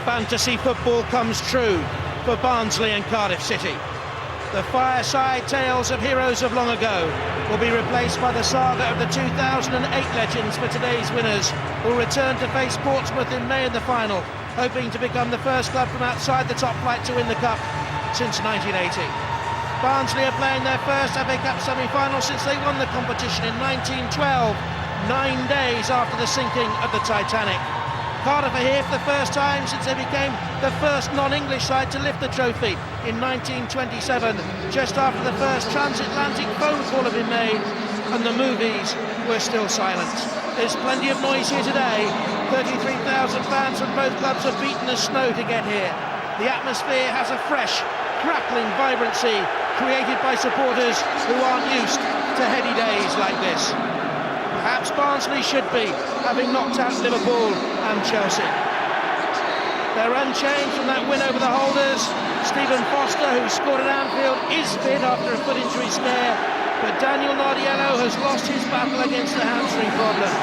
Fantasy football comes true for Barnsley and Cardiff City. The fireside tales of heroes of long ago will be replaced by the saga of the 2008 legends for today's winners, who will return to face Portsmouth in May in the final, hoping to become the first club from outside the top flight to win the Cup since 1980. Barnsley are playing their first FA Cup semi-final since they won the competition in 1912, 9 days after the sinking of the Titanic. Cardiff are here for the first time since they became the first non-English side to lift the trophy in 1927, just after the first transatlantic phone call had been made and the movies were still silent. There's plenty of noise here today. 33,000 fans from both clubs have beaten the snow to get here. The atmosphere has a fresh, crackling vibrancy created by supporters who aren't used to heady days like this. Perhaps Barnsley should be, having knocked out Liverpool and Chelsea. They're unchanged from that win over the holders. Stephen Foster, who scored at Anfield, is fit after a foot injury scare, but Daniel Nardiello has lost his battle against the hamstring problem.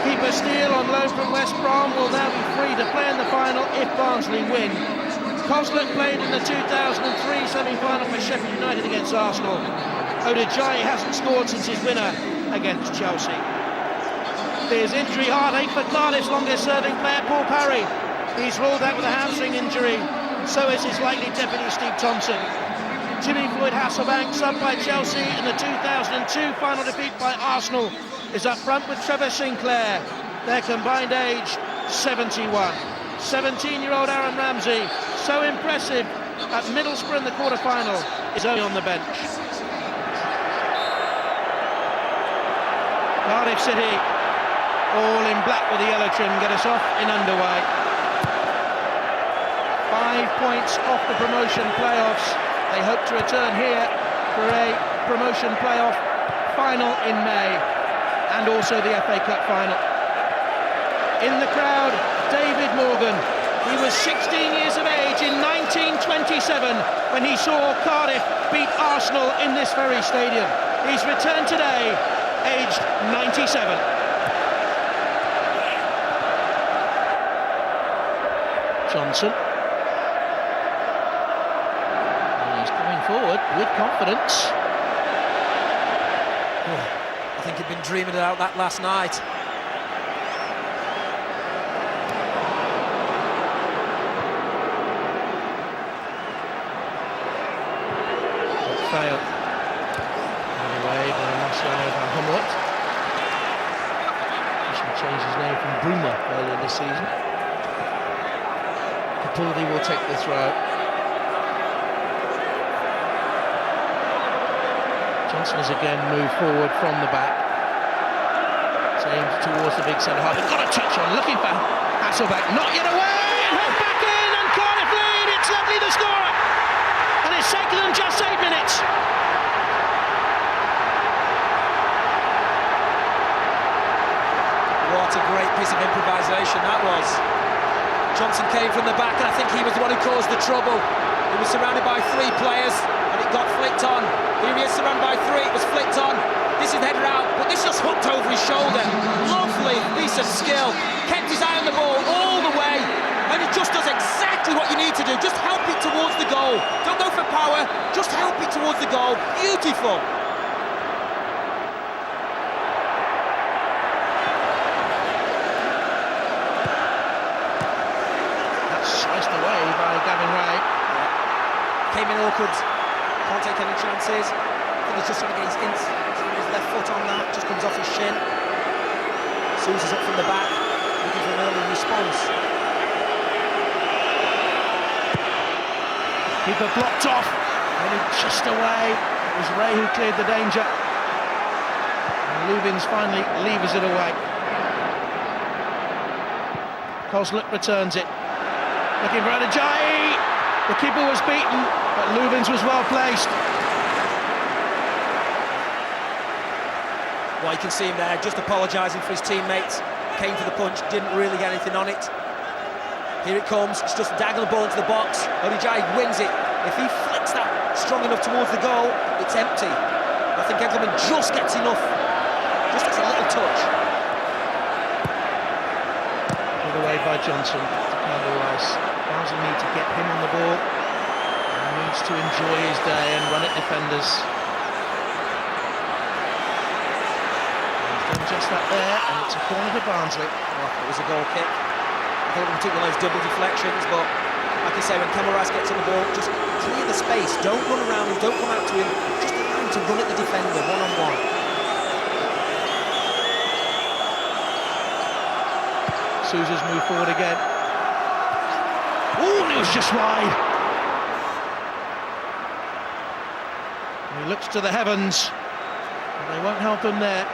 Keeper Steele, on loan from West Brom, will now be free to play in the final if Barnsley win. Kozluk played in the 2003 semi-final for Sheffield United against Arsenal. Odijai hasn't scored since his winner against Chelsea. There's injury heartache for Cardiff's longest-serving player, Paul Parry. He's ruled out with a hamstring injury, so is his likely deputy, Steve Thompson. Jimmy Floyd Hasselbank, subbed by Chelsea in the 2002 final defeat by Arsenal, is up front with Trevor Sinclair. Their combined age, 71. 17-year-old Aaron Ramsey, so impressive at Middlesbrough in the quarter-final, is only on the bench. Cardiff City, all in black with the yellow trim, get us off in underway. 5 points off the promotion playoffs. They hope to return here for a promotion playoff final in May, and also the FA Cup final. In the crowd, David Morgan. He was 16 years of age in 1927 when he saw Cardiff beat Arsenal in this very stadium. He's returned today, aged 97. Johnson. And he's coming forward with confidence. Oh, I think he'd been dreaming about that last night. Failed. Away by Marcelo van Humboldt. He should change his name from Bruma earlier this season. Capaldi will take the throw. Johnson has again moved forward from the back. It's aimed towards the big centre half. They've got a touch on, looking for Hasselbank. Not yet away! And head back in, and Cardiff lead! It's Lovely the scorer! And it's taken them just 8 minutes. What a great piece of improvisation that was. Johnson came from the back, and I think he was the one who caused the trouble. He was surrounded by 3 players, and it got flicked on. Here he is surrounded by 3, it was flicked on. This is the header out, but this just hooked over his shoulder. Lovely piece of skill. Kept his eye on the ball all the way, and it just does exactly what you need to do. Just help it towards the goal. Don't go for power, just help it towards the goal. Beautiful. Came in awkward, can't take any chances. I think he's just trying to get his left foot on that, just comes off his shin. Sousa's up from the back, looking for an early response. Keeper blocked off, and just away. It was Ray who cleared the danger. And Lubins finally levers it away. Kozluk returns it. Looking for Odijai. The keeper was beaten, but Lubins was well placed. Well, you can see him there, just apologising for his teammates. Came for the punch, didn't really get anything on it. Here it comes, it's just dagging the ball into the box. Odijai wins it. If he flicks that strong enough towards the goal, it's empty. I think Eggleman just gets enough, just gets a little touch. With the way away by Johnson to Campbell Rice. Barnsley need to get him on the ball. He needs to enjoy his day and run at defenders. He's done just that there, and it's a corner to Barnsley. Oh, it was a goal kick. I thought we took one of those double deflections, but like I say, when Campbell Rice gets on the ball, just clear the space. Don't run around him, don't come out to him. Just allow him to run at the defender, one-on-one. Sousa's moved forward again. Oh, and it was just wide. And he looks to the heavens, and they won't help him there.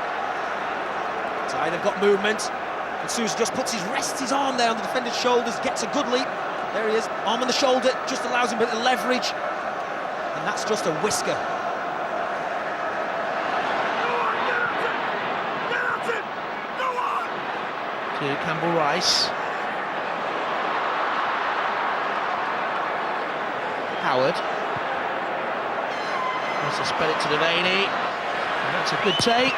So they've got movement, and Sousa just rests his arm there on the defender's shoulders, gets a good leap. There he is, arm on the shoulder, just allows him a bit of leverage, and that's just a whisker. To Campbell Rice. Howard. Wants to spread it to Devaney. And that's a good take.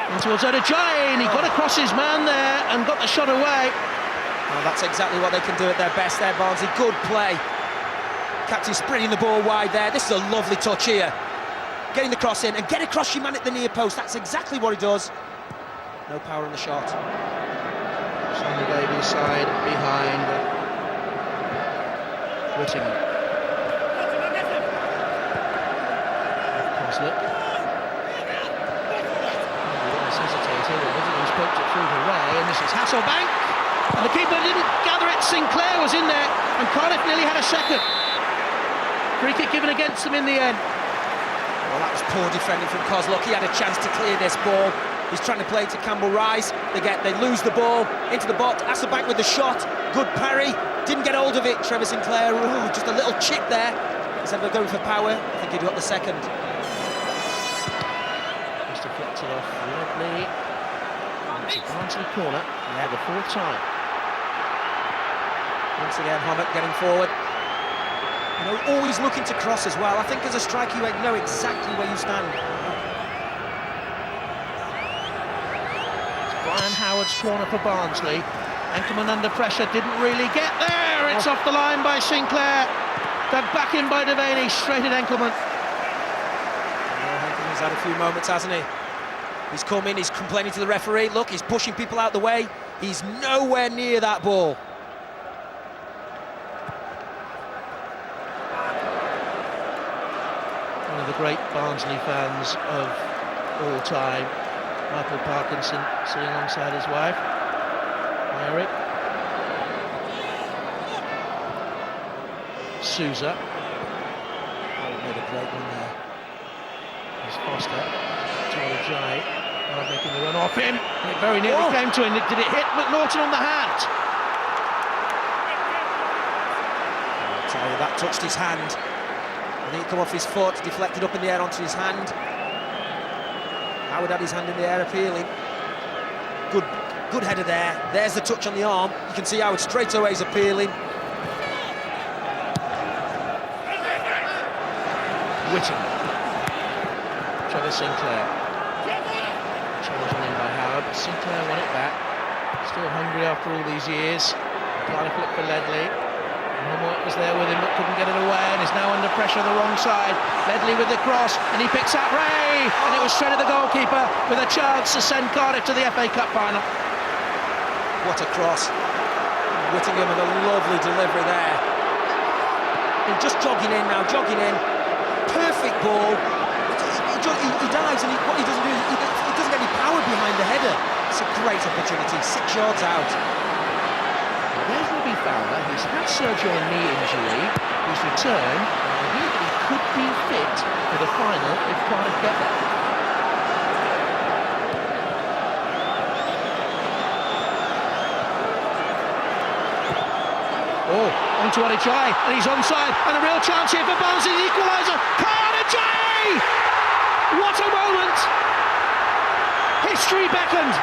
In towards Odejayi, and he got across his man there and got the shot away. Well, that's exactly what they can do at their best there, Barnsley. Good play. Captain spreading the ball wide there. This is a lovely touch here. Getting the cross in and get across your man at the near post. That's exactly what he does. No power in the shot. Sonny Davies side behind Whittingham. Coslett. Hesitated, and Whittingham's poked it through the way, and this is Hasselbank. And the keeper didn't gather it. Sinclair was in there, and Cardiff nearly had a second. Free kick given against them in the end. Well, that was poor defending from Kozluk. He had a chance to clear this ball. He's trying to play it to Campbell Rice. They lose the ball into the box. Hasselbank with the shot. Good parry. Didn't get hold of it. Trevor Sinclair. Ooh, just a little chip there. Instead of going for power, I think he'd got the second. Just deflected off lovely. It's a Barnsley corner. Yeah, the fourth time. Once again, Hommett getting forward. You know, always looking to cross as well. I think as a striker, you know exactly where you stand. Brian Howard's corner for Barnsley. Enkelman under pressure, didn't really get there. It's off the line by Sinclair. Dug back in by Devaney, straight at Enkelman. Enkelman's had a few moments, hasn't he? He's come in, he's complaining to the referee. Look, he's pushing people out the way. He's nowhere near that ball. One of the great Barnsley fans of all time, Michael Parkinson, sitting alongside his wife, Eric. Sousa. Oh, made a great one there. Here's Foster. To Odejayi. Making the run off him. And it very nearly came to him. Did it hit McNaughton on the hand? I'll tell you, that touched his hand. I think it come off his foot, deflected up in the air onto his hand. Howard had his hand in the air appealing. Good header there. There's the touch on the arm. You can see Howard straight away is appealing. Whittingham. Trevor Sinclair. Challenged in by Howard, but Sinclair won it back. Still hungry after all these years. Cardiff looked for Ledley. Homework was there with him, but couldn't get it away, and is now under pressure on the wrong side. Ledley with the cross, and he picks out Ray, and it was straight at the goalkeeper with a chance to send Cardiff to the FA Cup final. What a cross. Whittingham with a lovely delivery there. And just jogging in now, jogging in. Perfect ball. He dives, and what he doesn't do, he doesn't get any power behind the header. It's a great opportunity, 6 yards out. There's Robbie Fowler. He's had surgery on knee injury. He's returned. I hear that he could be fit for the final if Cardiff get there. Oh, onto Odejayi, and he's onside, and a real chance here for Barnsley's equaliser. Odejayi! What a moment! History beckoned.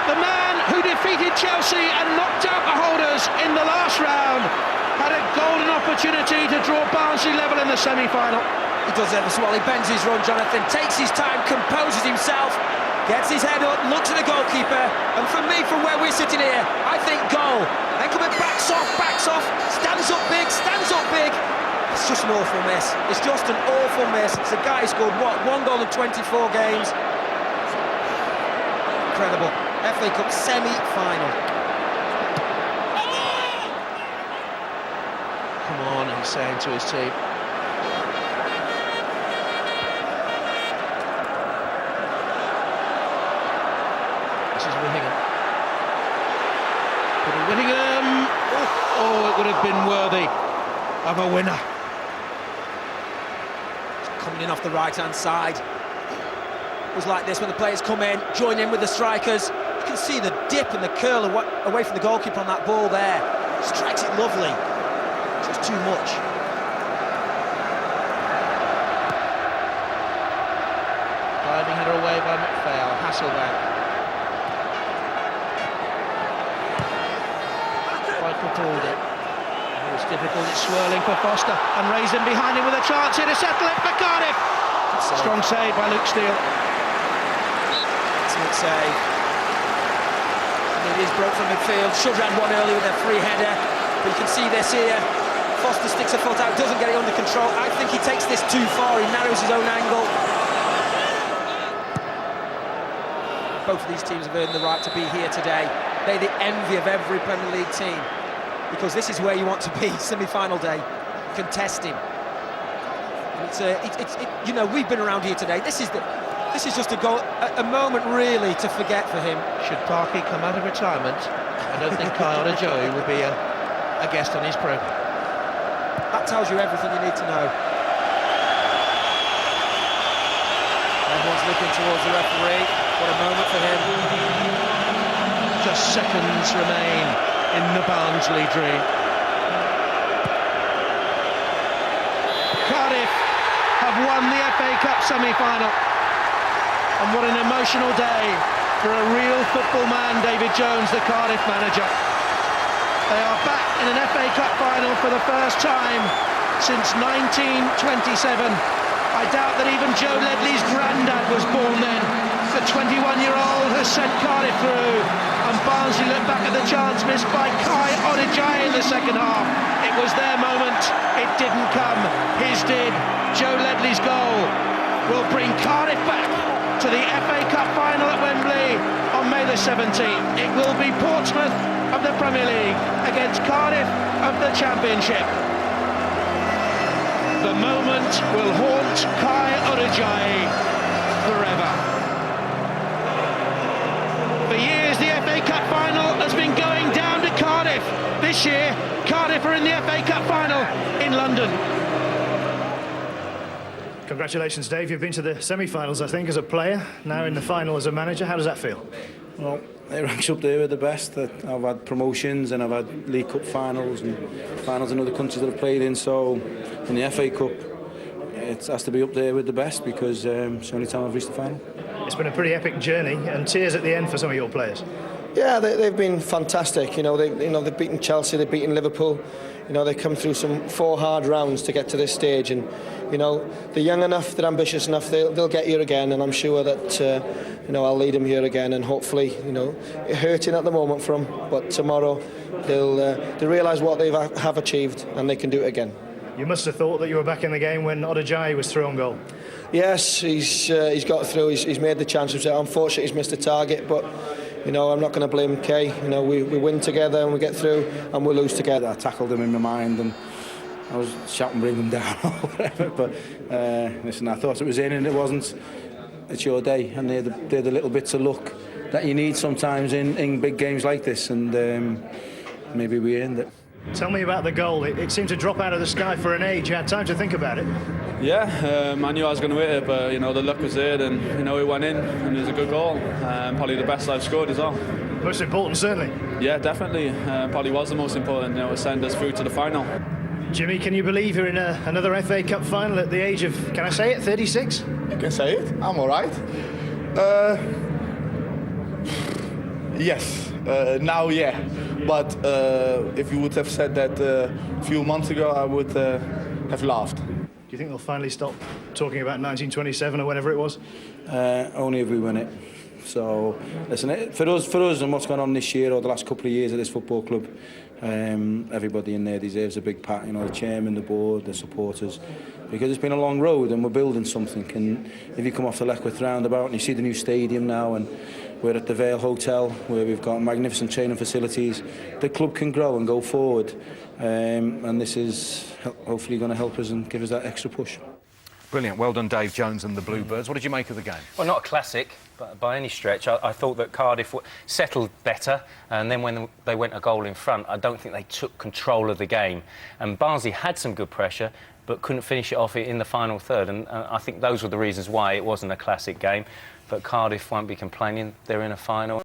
The man who defeated Chelsea and knocked out the holders in the last round had a golden opportunity to draw Barnsley level in the semi-final. He does ever so well. He bends his run, Jonathan, takes his time, composes himself, Gets his head up, looks at the goalkeeper, and for me, from where we're sitting here, I think goal. Then coming backs off, stands up big. It's just an awful miss. It's just an awful miss. It's a guy who scored, what, 1 goal in 24 games. Incredible. FA Cup semi-final. Come on, he's saying to his team. This is Whittingham. Whittingham! Oh, it would have been worthy of a winner. Coming in off the right-hand side. It was like this when the players come in, join in with the strikers. You can see the dip and the curl away from the goalkeeper on that ball there. Strikes it lovely. Just too much. Driving header away by McPhail, Hasselbank. Called it. It was difficult, it's swirling for Foster, and Raisin behind him with a chance here to settle it for Cardiff. Strong save by Luke Steele. Excellent save. It is broke from midfield, should have had one earlier with a free header, but you can see this here. Foster sticks a foot out, doesn't get it under control. I think he takes this too far, he narrows his own angle. Both of these teams have earned the right to be here today. They're the envy of every Premier League team, because this is where you want to be, semi-final day, contesting. It's you know, we've been around here today. This is just a moment really to forget for him. Should Parky come out of retirement, I don't think Kyle Joey will be a guest on his programme. That tells you everything you need to know. Everyone's looking towards the referee. What a moment for him. Just seconds remain in the Barnsley dream. Cardiff have won the FA Cup semi-final. And what an emotional day for a real football man, David Jones, the Cardiff manager. They are back in an FA Cup final for the first time since 1927. I doubt that even Joe Ledley's granddad was born then. The 21-year-old has sent Cardiff through, and Barnsley look back at the chance missed by Kai Odijai in the second half. It was their moment, it didn't come, his did. Joe Ledley's goal will bring Cardiff back to the FA Cup final at Wembley on May the 17th. It will be Portsmouth of the Premier League against Cardiff of the Championship. The moment will haunt Kai Odijai forever. For years, the FA Cup final has been going down to Cardiff. This year, Cardiff are in the FA Cup final in London. Congratulations, Dave. You've been to the semi-finals, I think, as a player. Now in the final as a manager. How does that feel? Well, it ranks up there with the best. I've had promotions and I've had League Cup finals and finals in other countries that I've played in. So in the FA Cup, it has to be up there with the best because it's the only time I've reached the final. It's been a pretty epic journey, and tears at the end for some of your players. Yeah, they've been fantastic. They've beaten Chelsea, they've beaten Liverpool. They come through 4 hard rounds to get to this stage, and they're young enough, they're ambitious enough. They'll get here again, and I'm sure that I'll lead them here again, and hopefully, it's hurting at the moment for them, but tomorrow they'll realise what they have achieved, and they can do it again. You must have thought that you were back in the game when Odijai was through on goal. Yes, he's got through. He's made the chance himself. Unfortunately, he's missed a target, but I'm not going to blame Kay. We win together and we get through, and we lose together. I tackled him in my mind and I was shouting, bring him down or whatever. But listen, I thought it was in and it wasn't. It's your day, and they're the little bits of luck that you need sometimes in big games like this, and maybe we earned it. Tell me about the goal. It seemed to drop out of the sky for an age. You had time to think about it. Yeah, I knew I was going to hit it, but the luck was there, and it went in, and it was a good goal. Probably the best I've scored as well. Most important, certainly. Yeah, definitely. Probably was the most important. To send us through to the final. Jimmy, can you believe you're in another FA Cup final at the age of, can I say it, 36? You can say it. I'm all right. Yes. Now, yeah. But if you would have said that a few months ago, I would have laughed. Do you think they'll finally stop talking about 1927 or whenever it was? Only if we win it. So, listen, for us and what's gone on this year or the last couple of years at this football club, everybody in there deserves a big pat. You know, the chairman, the board, the supporters, because it's been a long road and we're building something. And if you come off the Leckwith roundabout and you see the new stadium now, and we're at the Vale Hotel where we've got magnificent training facilities, the club can grow and go forward. And this is hopefully going to help us and give us that extra push. Brilliant. Well done, Dave Jones and the Bluebirds. What did you make of the game? Well, not a classic, but by any stretch. I thought that Cardiff settled better, and then when they went a goal in front, I don't think they took control of the game. And Barnsley had some good pressure, but couldn't finish it off in the final third. And I think those were the reasons why it wasn't a classic game. But Cardiff won't be complaining. They're in a final.